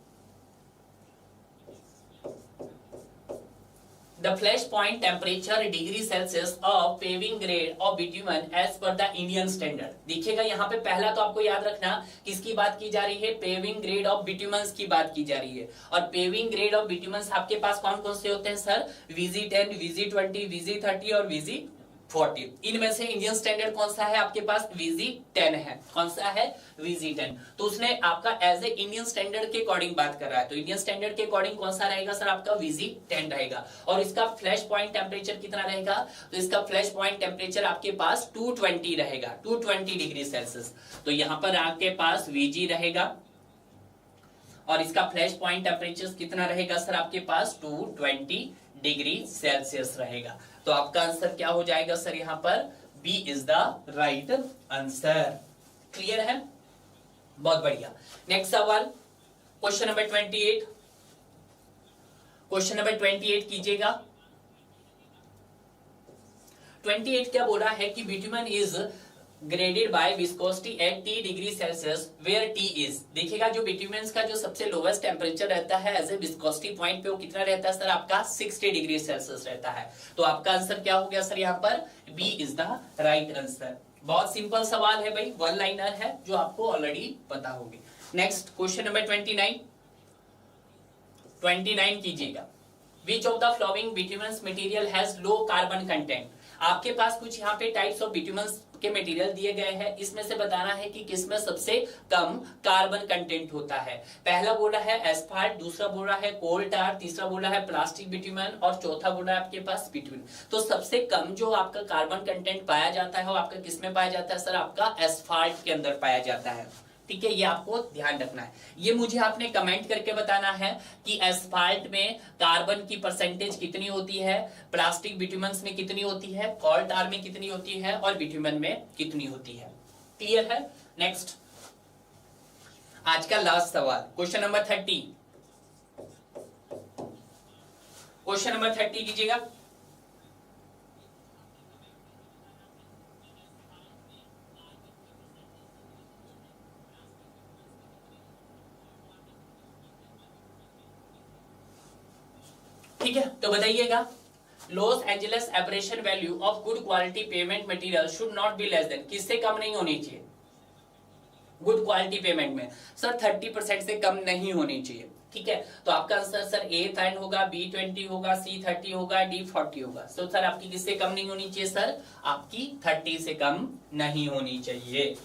Speaker 1: the flash point temperature degree Celsius of paving grade of bitumen as per the Indian standard. देखिएगा यहाँ पे पहला तो आपको याद रखना किसकी बात की जा रही है, पेविंग ग्रेड ऑफ बिट्यूमन्स की बात की जा रही है। और पेविंग ग्रेड ऑफ बिट्यूमन्स आपके पास कौन कौन से होते हैं सर, VG10, VG20, VG30 और VG40। इनमें से इंडियन स्टैंडर्ड कौन सा है आपके पास, VG10 है। कौन सा है, VG10। तो उसने आपका एज ए इंडियन स्टैंडर्ड के अकॉर्डिंग बात कर रहा है, तो इंडियन स्टैंडर्ड के अकॉर्डिंग कौन सा रहेगा सर, आपका VG10 रहेगा। और इसका फ्लैश पॉइंट टेम्परेचर कितना रहेगा, तो इसका फ्लैश पॉइंट टेम्परेचर आपके पास 220 रहेगा, 220 डिग्री सेल्सियस। तो यहां पर आपके पास VG रहेगा और इसका फ्लैश पॉइंट टेम्परेचर कितना रहेगा सर, आपके पास 220 डिग्री सेल्सियस रहेगा। तो आपका आंसर क्या हो जाएगा सर, यहां पर B is the right answer. Clear है, बहुत बढ़िया। नेक्स्ट सवाल, क्वेश्चन नंबर 28। क्वेश्चन नंबर 28 कीजिएगा। 28 क्या बोला है कि bitumen is graded by viscosity at T degree Celsius where T is. देखिएगा जो बिट्यूमेंस का जो सबसे लोवेस्ट टेम्परेचर रहता है एज ए विस्कोसिटी पॉइंट पे वो कितना रहता है सर, आपका 60 डिग्री सेल्सियस रहता है। तो आपका आंसर क्या हो गया सर, यहाँ पर B is the right answer. बहुत सिंपल सवाल है भाई, वन लाइनर है जो आपको ऑलरेडी पता होगी। नेक्स्ट क्वेश्चन नंबर 29 कीजिएगा। Which of the following bitumens material has low carbon content. आपके पास कुछ यहाँ पे टाइप्स ऑफ बिट्यूमन्स के मटेरियल दिए गए हैं, इसमें से बताना है कि किसमें सबसे कम कार्बन कंटेंट होता है। पहला बोला है एस्फाल्ट, दूसरा बोला है कोल टार, तीसरा बोला है प्लास्टिक बिट्यूमन और चौथा बोला है आपके पास बिट्यूमन। तो सबसे कम जो आपका कार्बन कंटेंट पाया जाता है वो आपका किसमें पाया जाता है सर, आपका एस्फाल्ट के अंदर पाया जाता है। ठीक है, ये आपको ध्यान रखना है। ये मुझे आपने कमेंट करके बताना है कि एस्फाल्ट में कार्बन की परसेंटेज कितनी होती है, प्लास्टिक बिट्यूमन्स में कितनी होती है, कोल टार में कितनी होती है और बिट्यूमन में कितनी होती है। क्लियर है। नेक्स्ट, आज का लास्ट सवाल, क्वेश्चन नंबर 30। क्वेश्चन नंबर 30 कीजिएगा। ठीक है, तो बताइएगा, Los Angeles abrasion value of good quality pavement material should not be less than, किससे कम नहीं होनी चाहिए, गुड क्वालिटी पेमेंट में सर 30% से कम नहीं होनी चाहिए। ठीक है, तो आपका आंसर सर A 10 होगा, B 20 होगा, C 30 होगा, D 40 होगा। तो सर आपकी किससे कम नहीं होनी चाहिए सर, आपकी 30 से कम नहीं होनी चाहिए।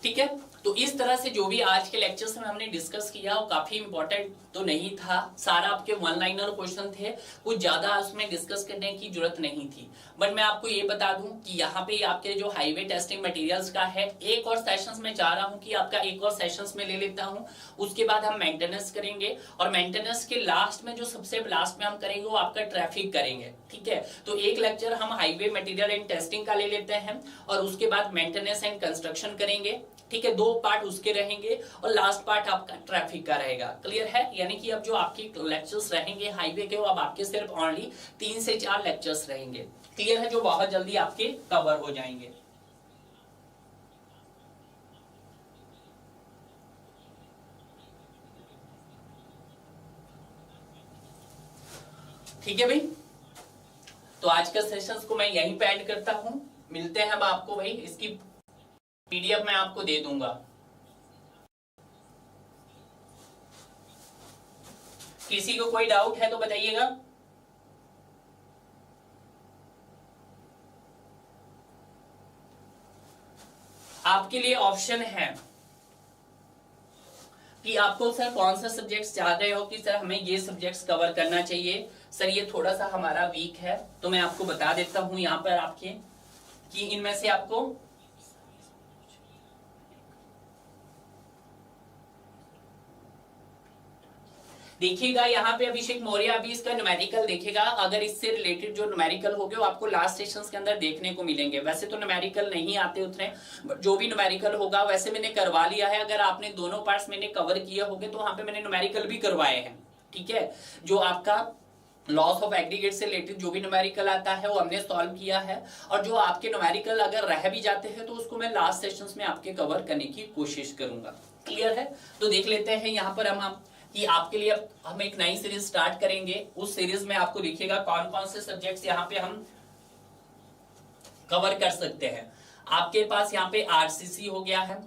Speaker 1: ठीक है, तो इस तरह से जो भी आज के लेक्चर्स में हमने डिस्कस किया वो काफी इंपॉर्टेंट तो नहीं था, सारा आपके वन लाइनर क्वेश्चन थे, कुछ ज्यादा उसमें डिस्कस करने की जरूरत नहीं थी। बट मैं आपको ये बता दूं कि यहाँ पे आपके जो हाईवे टेस्टिंग मटेरियल्स का है, एक और सेशंस में चाह रहा हूँ कि आपका एक और सेशंस में ले लेता हूँ, उसके बाद हम मेंटेनेंस करेंगे और मेंटेनेंस के लास्ट में जो सबसे लास्ट में हम करेंगे वो आपका ट्रैफिक करेंगे। ठीक है, तो एक लेक्चर हम हाईवे मटेरियल एंड टेस्टिंग का ले लेते हैं और उसके बाद मेंटेनेंस एंड कंस्ट्रक्शन करेंगे। ठीक है, 2 पार्ट उसके रहेंगे और लास्ट पार्ट आपका ट्रैफिक का रहेगा। क्लियर है, यानी कि अब जो आपके लेक्चर्स रहेंगे हाईवे के वो अब आपके सिर्फ ओनली 3 से 4 लेक्चर्स रहेंगे। क्लियर है, जो बहुत जल्दी आपके कवर हो जाएंगे। ठीक है भाई, तो आज का सेशंस को मैं यहीं पे एंड करता हूं। मिलते हैं हम आपको भाई, इसकी PDF मैं आपको दे दूंगा। किसी को कोई डाउट है तो बताइएगा। आपके लिए ऑप्शन है कि आपको सर कौन सा सब्जेक्ट्स चाह रहे हो कि सर हमें ये सब्जेक्ट्स कवर करना चाहिए, सर ये थोड़ा सा हमारा वीक है, तो मैं आपको बता देता हूं यहां पर आपके कि इनमें से आपको देखिएगा, यहाँ पे अभिषेक मौर्य अभी इसका न्यूमेरिकल देखेगा, अगर इससे रिलेटेड जो न्यूमेरिकल हो गए वो आपको लास्ट सेशंस के अंदर देखने को मिलेंगे। वैसे तो न्यूमेरिकल नहीं आते उतने, जो भी न्यूमेरिकल होगा वैसे मैंने करवा लिया है। अगर आपने दोनों पार्ट्स मैंने कवर किए होंगे तो वहां पे मैंने न्यूमेरिकल भी करवाए हैं। ठीक है, जो आपका लॉस ऑफ एग्रीगेट से रिलेटेड जो भी न्यूमेरिकल आता है वो हमने सॉल्व किया है, और जो आपके न्यूमेरिकल अगर रह भी जाते हैं तो उसको मैं लास्ट सेशंस में आपके कवर करने की कोशिश करूंगा। क्लियर है? तो देख लेते हैं यहाँ पर हम कि आपके लिए हम एक नई सीरीज स्टार्ट करेंगे। उस सीरीज में आपको दिखेगा कौन कौन से सब्जेक्ट्स यहाँ पे हम कवर कर सकते हैं। आपके पास यहाँ पे आरसीसी हो गया है,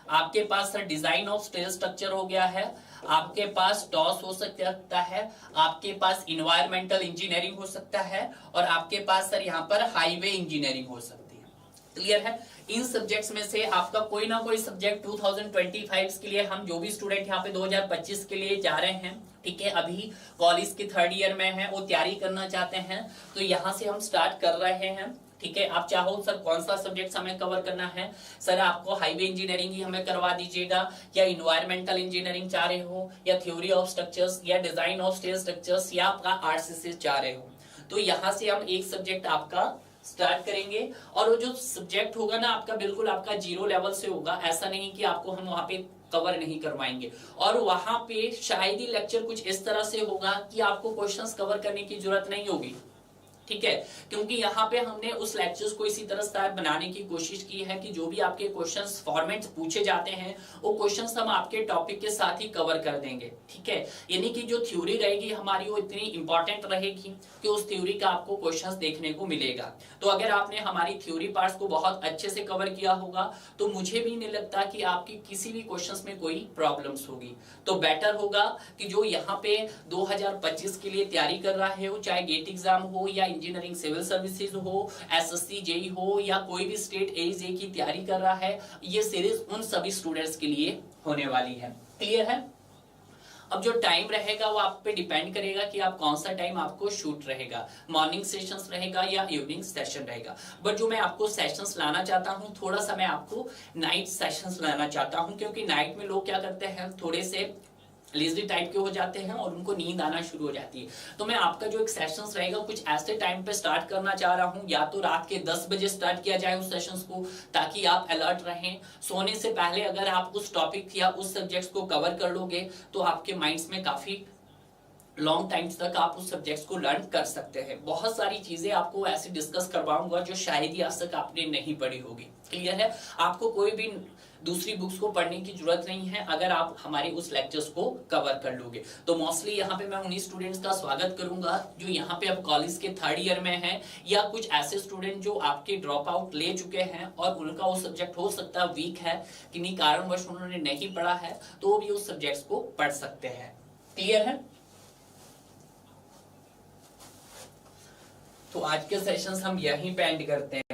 Speaker 1: आपके पास sir design of steel structure हो गया है, आपके पास टॉस हो सकता है, आपके पास इन्वायरमेंटल इंजीनियरिंग हो सकता है, और आपके पास सर यहाँ पर हाईवे इंजीनियरिंग हो सकती है। क्लियर है? इन सब्जेक्ट्स में से आपका कोई ना कोई सब्जेक्ट 2025 के लिए, हम जो भी स्टूडेंट यहाँ पे 2025 के लिए जा रहे हैं, ठीक है, अभी कॉलेज के 3rd ईयर में हैं, वो तैयारी करना चाहते हैं, तो यहाँ से हम स्टार्ट कर रहे हैं। ठीक है, आप चाहो सर कौन सा सब्जेक्ट हमें कवर करना है, सर आपको हाईवे इंजीनियरिंग ही हमें करवा दीजिएगा, या इन्वायरमेंटल इंजीनियरिंग चाह रहे हो, या थ्योरी ऑफ स्ट्रक्चर्स, या डिजाइन ऑफ स्टेल स्ट्रक्चर्स, या आपका आरसीसी चाह रहे हो, तो यहाँ से हम एक सब्जेक्ट आपका स्टार्ट करेंगे। और वो जो सब्जेक्ट होगा ना आपका, बिल्कुल आपका 0 लेवल से होगा, ऐसा नहीं कि आपको हम वहां पे कवर नहीं करवाएंगे। और वहां पे शायद ही लेक्चर कुछ इस तरह से होगा कि आपको क्वेश्चंस कवर करने की जरूरत नहीं होगी। ठीक है, क्योंकि यहाँ पे हमने उस लेक्चर्स को इसी तरह से बनाने की कोशिश की है कि जो भी आपके क्वेश्चंस फॉर्मेट पूछे जाते हैं वो क्वेश्चंस हम आपके टॉपिक के साथ ही कवर कर देंगे। ठीक है, यानी कि जो थ्योरी रहेगी हमारी वो इतनी इंपॉर्टेंट रहेगी कि उस थ्योरी का आपको क्वेश्चंस देखने को मिलेगा। तो अगर आपने हमारी थ्योरी पार्ट्स को बहुत अच्छे से कवर किया होगा तो मुझे भी नहीं लगता कि आपकी किसी भी क्वेश्चंस में कोई प्रॉब्लम्स होगी। तो बेटर होगा कि जो यहाँ पे 2025 के लिए तैयारी कर रहा है, वो चाहे गेट एग्जाम हो या इंजीनियरिंग सिविल सर्विसेज हो, एसएससी जेई हो, या कोई भी स्टेट एजे की तैयारी कर रहा है, ये सीरीज उन सभी स्टूडेंट्स के लिए होने वाली है। क्लियर है? अब जो टाइम रहेगा वो आप पे डिपेंड करेगा कि आप कौन सा टाइम आपको शूट रहेगा, मॉर्निंग सेशंस रहेगा या इवनिंग सेशन रहेगा। बट जो मैं आपको सेशंस लाना चाहता हूँ, थोड़ा सा मैं आपको नाइट सेशंस लाना चाहता हूँ, क्योंकि नाइट में लोग क्या करते हैं, थोड़े से लेजी टाइप के हो जाते हैं और उनको नींद आना शुरू हो जाती है। तो मैं आपका जो एक सेशंस रहेगा कुछ ऐसे टाइम पे स्टार्ट करना चाह रहा हूं, या तो रात के 10 बजे स्टार्ट किया जाए उस सेशंस को, ताकि आप अलर्ट रहें। सोने से पहले अगर आप उस टॉपिक या उस सब्जेक्ट्स को कवर कर लोगे तो आपके माइंड्स में काफी लॉन्ग टाइम तक आप उस सब्जेक्ट्स को लर्न कर सकते हैं। बहुत सारी चीजें आपको ऐसे डिस्कस करवाऊंगा जो शायद ही आज तक आपने नहीं पढ़ी होगी। क्लियर है? आपको कोई भी दूसरी बुक्स को पढ़ने की जरूरत नहीं है अगर आप हमारे उस लेक्चर्स को कवर कर लोगे। तो मोस्टली यहाँ पे मैं उन्हीं स्टूडेंट्स का स्वागत करूंगा जो यहाँ पे अब कॉलेज के 3rd ईयर में हैं, या कुछ ऐसे स्टूडेंट जो आपके ड्रॉप आउट ले चुके हैं और उनका वो सब्जेक्ट हो सकता है वीक है, किन्हीं कारणवश उन्होंने नहीं पढ़ा है, तो वो भी उस सब्जेक्ट्स को पढ़ सकते हैं। क्लियर है? तो आज के सेशंस हम यहीं पे एंड करते हैं।